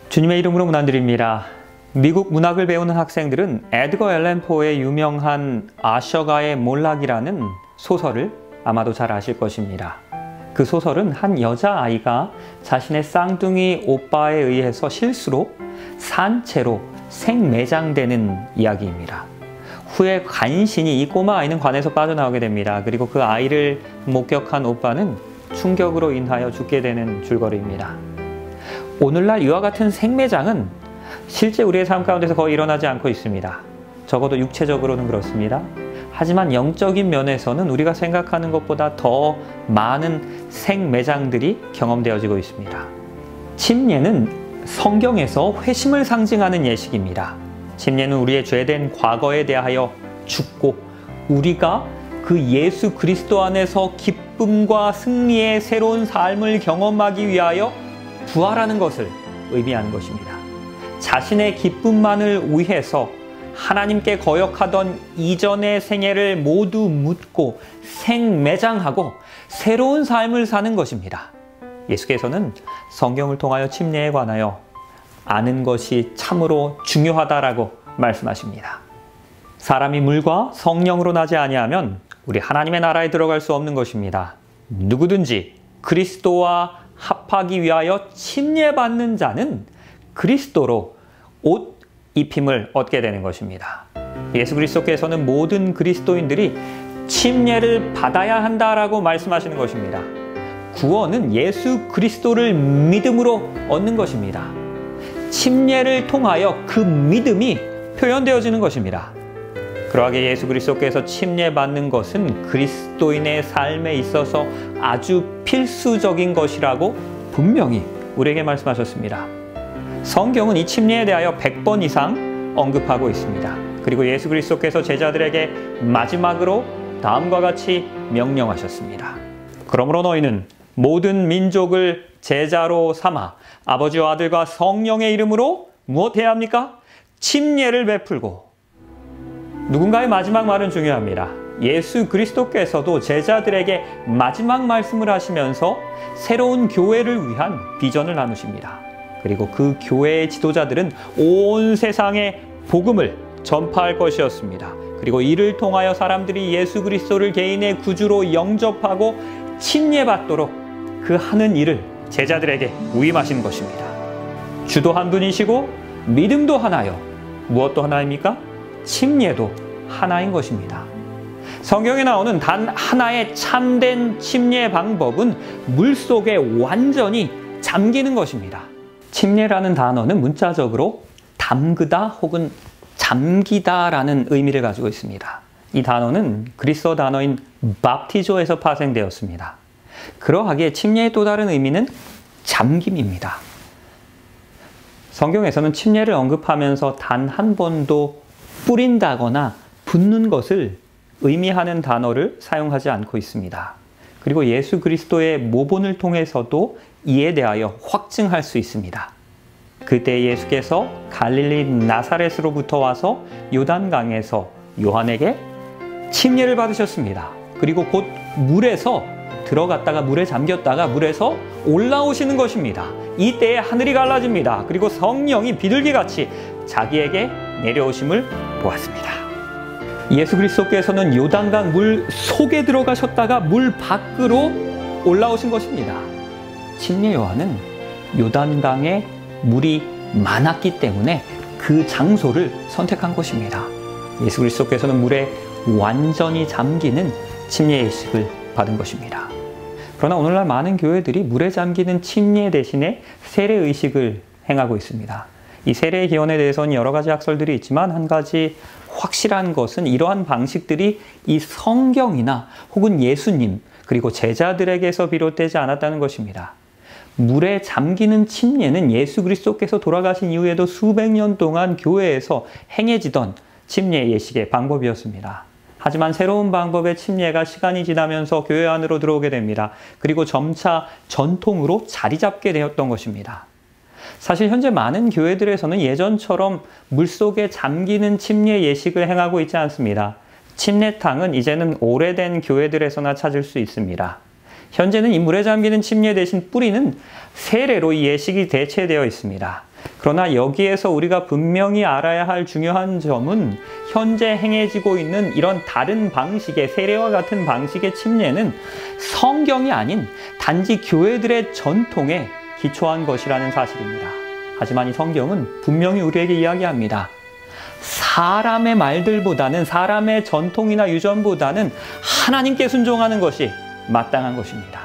주님의 이름으로 문안드립니다. 미국 문학을 배우는 학생들은 에드거 앨런 포의 유명한 아셔가의 몰락이라는 소설을 아마도 잘 아실 것입니다. 그 소설은 한 여자아이가 자신의 쌍둥이 오빠에 의해서 실수로 산채로 생매장되는 이야기입니다. 후에 간신히 이 꼬마 아이는 관에서 빠져나오게 됩니다. 그리고 그 아이를 목격한 오빠는 충격으로 인하여 죽게 되는 줄거리입니다. 오늘날 이와 같은 생매장은 실제 우리의 삶 가운데서 거의 일어나지 않고 있습니다. 적어도 육체적으로는 그렇습니다. 하지만 영적인 면에서는 우리가 생각하는 것보다 더 많은 생매장들이 경험되어지고 있습니다. 침례는 성경에서 회심을 상징하는 예식입니다. 침례는 우리의 죄된 과거에 대하여 죽고 우리가 그 예수 그리스도 안에서 기쁨과 승리의 새로운 삶을 경험하기 위하여 부활하는 것을 의미하는 것입니다. 자신의 기쁨만을 위해서 하나님께 거역하던 이전의 생애를 모두 묻고 생매장하고 새로운 삶을 사는 것입니다. 예수께서는 성경을 통하여 침례에 관하여 아는 것이 참으로 중요하다라고 말씀하십니다. 사람이 물과 성령으로 나지 아니하면 우리 하나님의 나라에 들어갈 수 없는 것입니다. 누구든지 그리스도와 합하기 위하여 침례받는 자는 그리스도로 옷 입힘을 얻게 되는 것입니다. 예수 그리스도께서는 모든 그리스도인들이 침례를 받아야 한다라고 말씀하시는 것입니다. 구원은 예수 그리스도를 믿음으로 얻는 것입니다. 침례를 통하여 그 믿음이 표현되어지는 것입니다. 그러하게 예수 그리스도께서 침례받는 것은 그리스도인의 삶에 있어서 아주 필수적인 것이라고 분명히 우리에게 말씀하셨습니다. 성경은 이 침례에 대하여 100번 이상 언급하고 있습니다. 그리고 예수 그리스도께서 제자들에게 마지막으로 다음과 같이 명령하셨습니다. 그러므로 너희는 모든 민족을 제자로 삼아 아버지와 아들과 성령의 이름으로 무엇해야 합니까? 침례를 베풀고. 누군가의 마지막 말은 중요합니다. 예수 그리스도께서도 제자들에게 마지막 말씀을 하시면서 새로운 교회를 위한 비전을 나누십니다. 그리고 그 교회의 지도자들은 온 세상에 복음을 전파할 것이었습니다. 그리고 이를 통하여 사람들이 예수 그리스도를 개인의 구주로 영접하고 침례받도록 그 하는 일을 제자들에게 위임하시는 것입니다. 주도 한 분이시고 믿음도 하나요. 무엇도 하나입니까? 침례도 하나인 것입니다. 성경에 나오는 단 하나의 참된 침례 방법은 물속에 완전히 잠기는 것입니다. 침례라는 단어는 문자적으로 담그다 혹은 잠기다라는 의미를 가지고 있습니다. 이 단어는 그리스어 단어인 밥티조에서 파생되었습니다. 그러하기에 침례의 또 다른 의미는 잠김입니다. 성경에서는 침례를 언급하면서 단 한 번도 뿌린다거나 붓는 것을 의미하는 단어를 사용하지 않고 있습니다. 그리고 예수 그리스도의 모본을 통해서도 이에 대하여 확증할 수 있습니다. 그때 예수께서 갈릴리 나사렛으로부터 와서 요단강에서 요한에게 침례를 받으셨습니다. 그리고 곧 물에서 들어갔다가 물에 잠겼다가 물에서 올라오시는 것입니다. 이때에 하늘이 갈라집니다. 그리고 성령이 비둘기같이 자기에게 내려오심을 보았습니다. 예수 그리스도께서는 요단강 물 속에 들어가셨다가 물 밖으로 올라오신 것입니다. 침례 요한은 요단강에 물이 많았기 때문에 그 장소를 선택한 것입니다. 예수 그리스도께서는 물에 완전히 잠기는 침례 예식을 받은 것입니다. 그러나 오늘날 많은 교회들이 물에 잠기는 침례 대신에 세례 의식을 행하고 있습니다. 이 세례의 기원에 대해서는 여러 가지 학설들이 있지만 한 가지 확실한 것은 이러한 방식들이 이 성경이나 혹은 예수님 그리고 제자들에게서 비롯되지 않았다는 것입니다. 물에 잠기는 침례는 예수 그리스도께서 돌아가신 이후에도 수백 년 동안 교회에서 행해지던 침례 예식의 방법이었습니다. 하지만 새로운 방법의 침례가 시간이 지나면서 교회 안으로 들어오게 됩니다. 그리고 점차 전통으로 자리 잡게 되었던 것입니다. 사실 현재 많은 교회들에서는 예전처럼 물속에 잠기는 침례 예식을 행하고 있지 않습니다. 침례탕은 이제는 오래된 교회들에서나 찾을 수 있습니다. 현재는 이 물에 잠기는 침례 대신 뿌리는 세례로 이 예식이 대체되어 있습니다. 그러나 여기에서 우리가 분명히 알아야 할 중요한 점은 현재 행해지고 있는 이런 다른 방식의 세례와 같은 방식의 침례는 성경이 아닌 단지 교회들의 전통에 기초한 것이라는 사실입니다. 하지만 이 성경은 분명히 우리에게 이야기합니다. 사람의 말들보다는 사람의 전통이나 유전보다는 하나님께 순종하는 것이 마땅한 것입니다.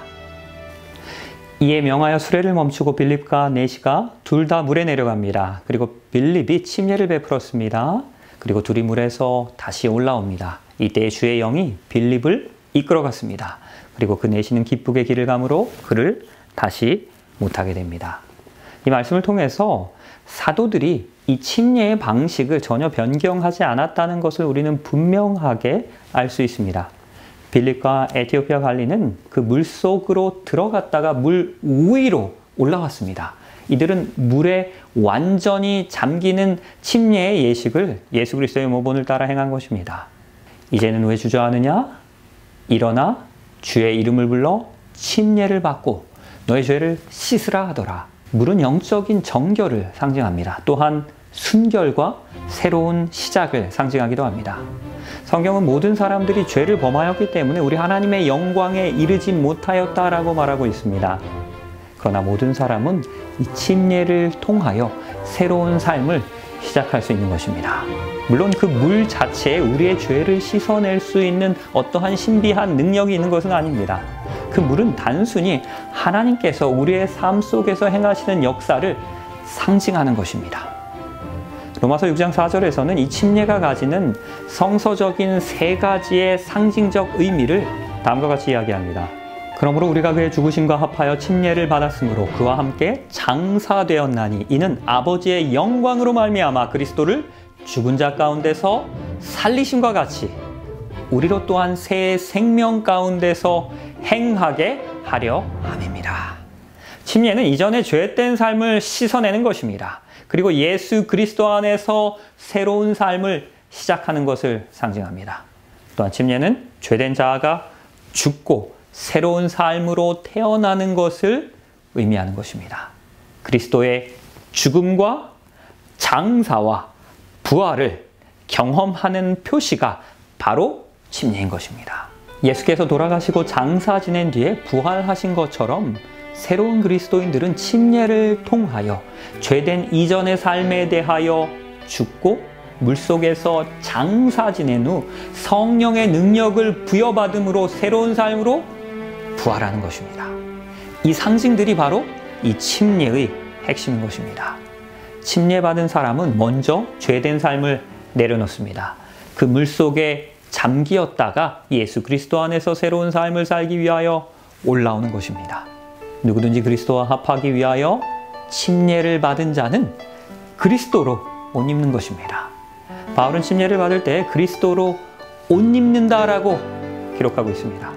이에 명하여 수레를 멈추고 빌립과 내시가 둘 다 물에 내려갑니다. 그리고 빌립이 침례를 베풀었습니다. 그리고 둘이 물에서 다시 올라옵니다. 이때 주의 영이 빌립을 이끌어갔습니다. 그리고 그 내시는 기쁘게 길을 가므로 그를 다시 못하게 됩니다. 이 말씀을 통해서 사도들이 이 침례의 방식을 전혀 변경하지 않았다는 것을 우리는 분명하게 알 수 있습니다. 빌립과 에티오피아 관리는 그 물속으로 들어갔다가 물 위로 올라왔습니다. 이들은 물에 완전히 잠기는 침례의 예식을 예수 그리스도의 모본을 따라 행한 것입니다. 이제는 왜 주저하느냐? 일어나 주의 이름을 불러 침례를 받고 너의 죄를 씻으라 하더라. 물은 영적인 정결을 상징합니다. 또한 순결과 새로운 시작을 상징하기도 합니다. 성경은 모든 사람들이 죄를 범하였기 때문에 우리 하나님의 영광에 이르지 못하였다라고 말하고 있습니다. 그러나 모든 사람은 이 침례를 통하여 새로운 삶을 시작할 수 있는 것입니다. 물론 그 물 자체에 우리의 죄를 씻어낼 수 있는 어떠한 신비한 능력이 있는 것은 아닙니다. 그 물은 단순히 하나님께서 우리의 삶 속에서 행하시는 역사를 상징하는 것입니다. 로마서 6장 4절에서는 이 침례가 가지는 성서적인 세 가지의 상징적 의미를 다음과 같이 이야기합니다. 그러므로 우리가 그의 죽으심과 합하여 침례를 받았으므로 그와 함께 장사되었나니 이는 아버지의 영광으로 말미암아 그리스도를 죽은 자 가운데서 살리심과 같이 우리로 또한 새 생명 가운데서 행하게 하려 함입니다. 침례는 이전의 죄된 삶을 씻어내는 것입니다. 그리고 예수 그리스도 안에서 새로운 삶을 시작하는 것을 상징합니다. 또한 침례는 죄된 자아가 죽고 새로운 삶으로 태어나는 것을 의미하는 것입니다. 그리스도의 죽음과 장사와 부활을 경험하는 표시가 바로 침례인 것입니다. 예수께서 돌아가시고 장사 지낸 뒤에 부활하신 것처럼 새로운 그리스도인들은 침례를 통하여 죄된 이전의 삶에 대하여 죽고 물속에서 장사 지낸 후 성령의 능력을 부여받음으로 새로운 삶으로 부활하는 것입니다. 이 상징들이 바로 이 침례의 핵심인 것입니다. 침례받은 사람은 먼저 죄된 삶을 내려놓습니다. 그 물속에 잠기었다가 예수 그리스도 안에서 새로운 삶을 살기 위하여 올라오는 것입니다. 누구든지 그리스도와 합하기 위하여 침례를 받은 자는 그리스도로 옷 입는 것입니다. 바울은 침례를 받을 때 그리스도로 옷 입는다라고 기록하고 있습니다.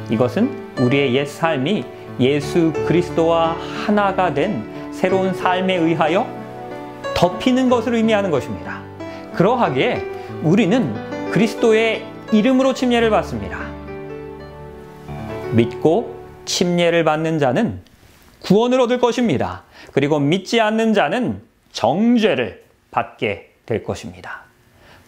이것은 우리의 옛 삶이 예수 그리스도와 하나가 된 새로운 삶에 의하여 덮이는 것을 의미하는 것입니다. 그러하기에 우리는 그리스도의 이름으로 침례를 받습니다. 믿고 침례를 받는 자는 구원을 얻을 것입니다. 그리고 믿지 않는 자는 정죄를 받게 될 것입니다.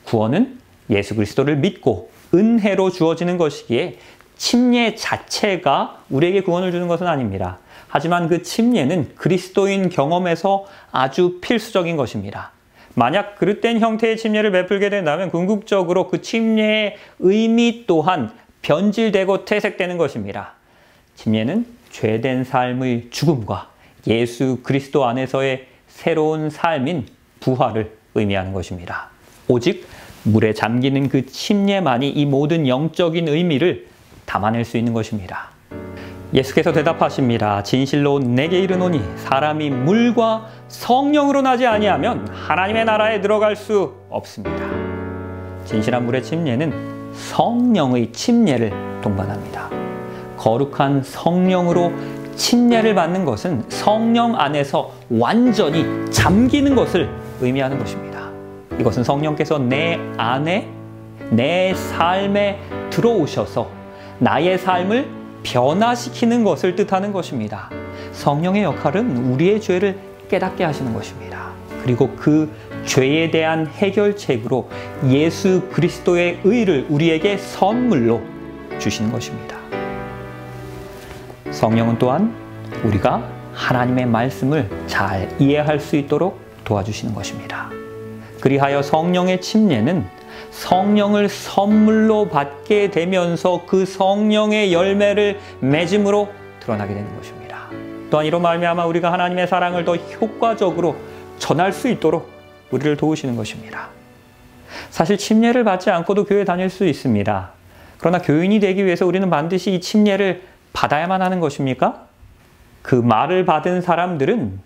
구원은 예수 그리스도를 믿고 은혜로 주어지는 것이기에 침례 자체가 우리에게 구원을 주는 것은 아닙니다. 하지만 그 침례는 그리스도인 경험에서 아주 필수적인 것입니다. 만약 그릇된 형태의 침례를 베풀게 된다면 궁극적으로 그 침례의 의미 또한 변질되고 퇴색되는 것입니다. 침례는 죄된 삶의 죽음과 예수 그리스도 안에서의 새로운 삶인 부활을 의미하는 것입니다. 오직 물에 잠기는 그 침례만이 이 모든 영적인 의미를 담아낼 수 있는 것입니다. 예수께서 대답하십니다. 진실로 내게 이르노니 사람이 물과 성령으로 나지 아니하면 하나님의 나라에 들어갈 수 없습니다. 진실한 물의 침례는 성령의 침례를 동반합니다. 거룩한 성령으로 침례를 받는 것은 성령 안에서 완전히 잠기는 것을 의미하는 것입니다. 이것은 성령께서 내 안에, 내 삶에 들어오셔서 나의 삶을 변화시키는 것을 뜻하는 것입니다. 성령의 역할은 우리의 죄를 깨닫게 하시는 것입니다. 그리고 그 죄에 대한 해결책으로 예수 그리스도의 의를 우리에게 선물로 주시는 것입니다. 성령은 또한 우리가 하나님의 말씀을 잘 이해할 수 있도록 도와주시는 것입니다. 그리하여 성령의 침례는 성령을 선물로 받게 되면서 그 성령의 열매를 맺음으로 드러나게 되는 것입니다. 또한 이로 말미암아 우리가 하나님의 사랑을 더 효과적으로 전할 수 있도록 우리를 도우시는 것입니다. 사실 침례를 받지 않고도 교회 다닐 수 있습니다. 그러나 교인이 되기 위해서 우리는 반드시 이 침례를 받아야만 하는 것입니까? 그 말을 받은 사람들은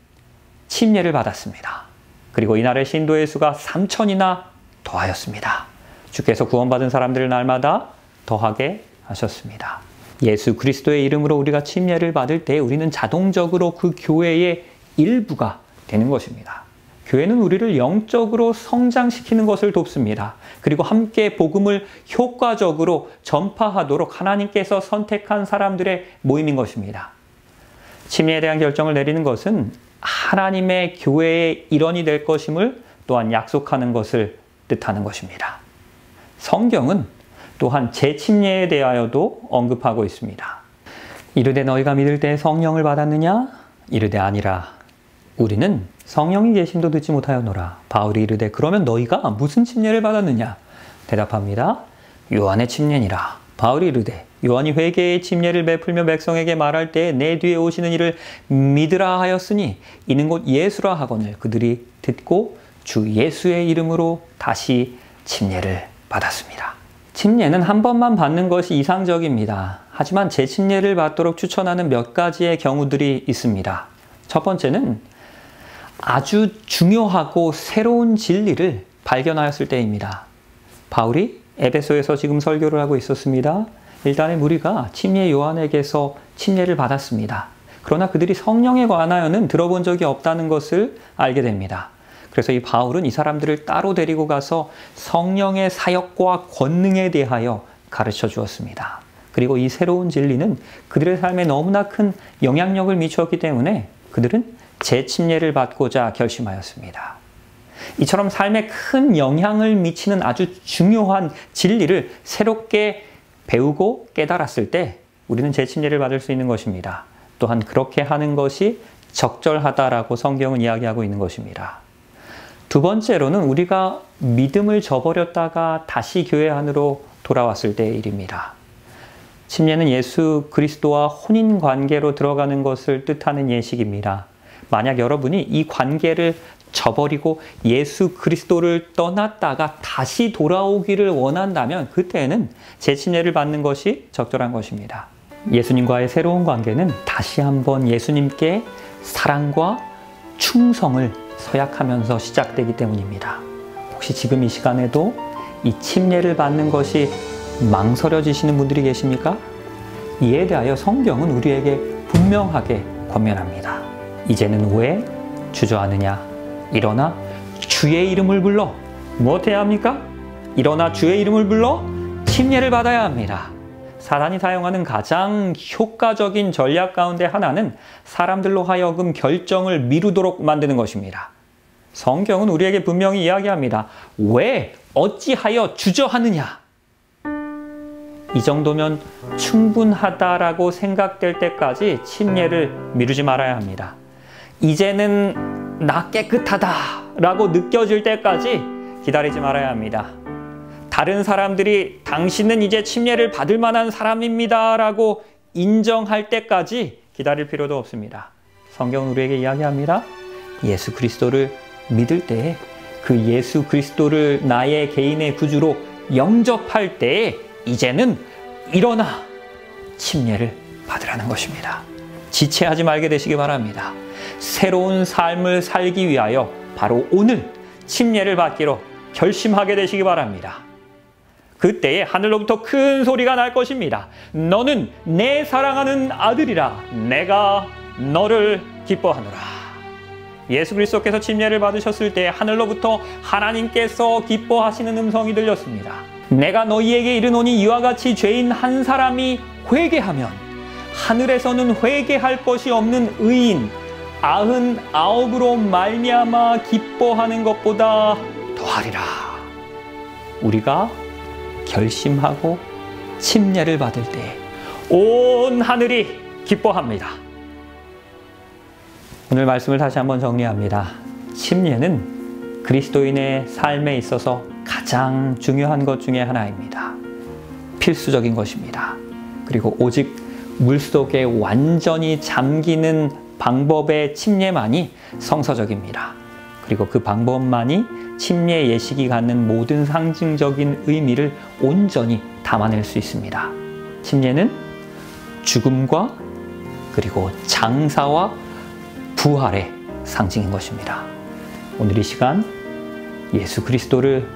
침례를 받았습니다. 그리고 이날의 신도의 수가 3,000이나 더하였습니다. 주께서 구원받은 사람들을 날마다 더하게 하셨습니다. 예수 그리스도의 이름으로 우리가 침례를 받을 때 우리는 자동적으로 그 교회의 일부가 되는 것입니다. 교회는 우리를 영적으로 성장시키는 것을 돕습니다. 그리고 함께 복음을 효과적으로 전파하도록 하나님께서 선택한 사람들의 모임인 것입니다. 침례에 대한 결정을 내리는 것은 하나님의 교회의 일원이 될 것임을 또한 약속하는 것을 뜻하는 것입니다. 성경은 또한 재침례에 대하여도 언급하고 있습니다. 이르되 너희가 믿을 때 성령을 받았느냐? 이르되 아니라 우리는 성령이 계심도 듣지 못하였노라. 바울이 이르되 그러면 너희가 무슨 침례를 받았느냐? 대답합니다. 요한의 침례니라. 바울이 이르되 요한이 회개의 침례를 베풀며 백성에게 말할 때 내 뒤에 오시는 이를 믿으라 하였으니 이는 곧 예수라 하거늘 그들이 듣고 주 예수의 이름으로 다시 침례를 받았습니다. 침례는 한 번만 받는 것이 이상적입니다. 하지만 재침례를 받도록 추천하는 몇 가지의 경우들이 있습니다. 첫 번째는 아주 중요하고 새로운 진리를 발견하였을 때입니다. 바울이 에베소에서 지금 설교를 하고 있었습니다. 일단의 무리가 침례 요한에게서 침례를 받았습니다. 그러나 그들이 성령에 관하여는 들어본 적이 없다는 것을 알게 됩니다. 그래서 이 바울은 이 사람들을 따로 데리고 가서 성령의 사역과 권능에 대하여 가르쳐 주었습니다. 그리고 이 새로운 진리는 그들의 삶에 너무나 큰 영향력을 미쳤기 때문에 그들은 재침례를 받고자 결심하였습니다. 이처럼 삶에 큰 영향을 미치는 아주 중요한 진리를 새롭게 배우고 깨달았을 때 우리는 재침례를 받을 수 있는 것입니다. 또한 그렇게 하는 것이 적절하다라고 성경은 이야기하고 있는 것입니다. 두 번째로는 우리가 믿음을 저버렸다가 다시 교회 안으로 돌아왔을 때의 일입니다. 침례는 예수 그리스도와 혼인 관계로 들어가는 것을 뜻하는 예식입니다. 만약 여러분이 이 관계를 저버리고 예수 그리스도를 떠났다가 다시 돌아오기를 원한다면 그때는 재침례를 받는 것이 적절한 것입니다. 예수님과의 새로운 관계는 다시 한번 예수님께 사랑과 충성을 서약하면서 시작되기 때문입니다. 혹시 지금 이 시간에도 이 침례를 받는 것이 망설여지시는 분들이 계십니까? 이에 대하여 성경은 우리에게 분명하게 권면합니다. 이제는 왜 주저하느냐? 일어나 주의 이름을 불러 무엇해야 합니까? 일어나 주의 이름을 불러 침례를 받아야 합니다. 사단이 사용하는 가장 효과적인 전략 가운데 하나는 사람들로 하여금 결정을 미루도록 만드는 것입니다. 성경은 우리에게 분명히 이야기합니다. 왜 어찌하여 주저하느냐? 이 정도면 충분하다라고 생각될 때까지 침례를 미루지 말아야 합니다. 이제는 나 깨끗하다라고 느껴질 때까지 기다리지 말아야 합니다. 다른 사람들이 당신은 이제 침례를 받을 만한 사람입니다라고 인정할 때까지 기다릴 필요도 없습니다. 성경은 우리에게 이야기합니다. 예수 그리스도를 믿을 때에 그 예수 그리스도를 나의 개인의 구주로 영접할 때에 이제는 일어나 침례를 받으라는 것입니다. 지체하지 말게 되시기 바랍니다. 새로운 삶을 살기 위하여 바로 오늘 침례를 받기로 결심하게 되시기 바랍니다. 그때에 하늘로부터 큰 소리가 날 것입니다. 너는 내 사랑하는 아들이라 내가 너를 기뻐하노라. 예수 그리스도께서 침례를 받으셨을 때 하늘로부터 하나님께서 기뻐하시는 음성이 들렸습니다. 내가 너희에게 이르노니 이와 같이 죄인 한 사람이 회개하면 하늘에서는 회개할 것이 없는 의인 99으로 말미암아 기뻐하는 것보다 더하리라. 우리가 결심하고 침례를 받을 때 온 하늘이 기뻐합니다. 오늘 말씀을 다시 한번 정리합니다. 침례는 그리스도인의 삶에 있어서 가장 중요한 것 중에 하나입니다. 필수적인 것입니다. 그리고 오직 물속에 완전히 잠기는 방법의 침례만이 성서적입니다. 그리고 그 방법만이 침례 예식이 갖는 모든 상징적인 의미를 온전히 담아낼 수 있습니다. 침례는 죽음과 그리고 장사와 부활의 상징인 것입니다. 오늘 이 시간 예수 그리스도를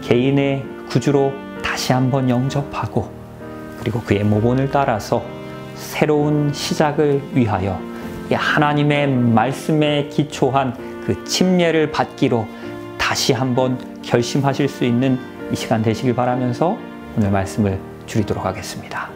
개인의 구주로 다시 한번 영접하고 그리고 그의 모본을 따라서 새로운 시작을 위하여 하나님의 말씀에 기초한 그 침례를 받기로 다시 한번 결심하실 수 있는 이 시간 되시길 바라면서 오늘 말씀을 줄이도록 하겠습니다.